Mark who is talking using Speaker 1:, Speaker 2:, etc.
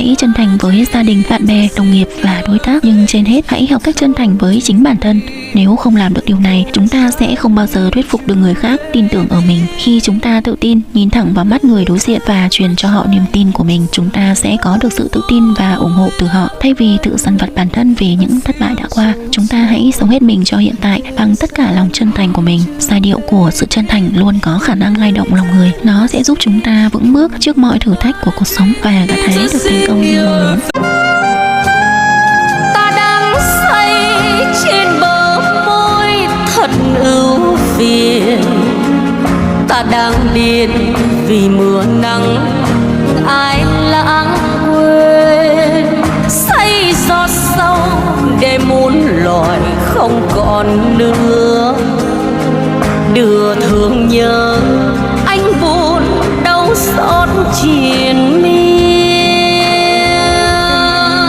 Speaker 1: Hãy chân thành với gia đình, bạn bè, đồng nghiệp và đối tác. Nhưng trên hết, hãy học cách chân thành với chính bản thân. Nếu không làm được điều này, chúng ta sẽ không bao giờ thuyết phục được người khác tin tưởng ở mình. Khi chúng ta tự tin, nhìn thẳng vào mắt người đối diện và truyền cho họ niềm tin của mình, chúng ta sẽ có được sự tự tin và ủng hộ từ họ. Thay vì tự dằn vặt bản thân vì những thất bại đã qua, chúng ta hãy sống hết mình cho hiện tại bằng tất cả lòng chân thành của mình. Giai điệu của sự chân thành luôn có khả năng lay động lòng người. Nó sẽ giúp chúng ta vững bước trước mọi thử thách của cuộc sống và gặt hái được thành công như mong muốn.
Speaker 2: Ta đang say trên bờ môi thật ưu phiền, ta đang điên vì mưa nắng ai lãng quên, say giọt sâu để muôn loài không còn nữa. Đưa thương nhớ anh buồn đau xót chiều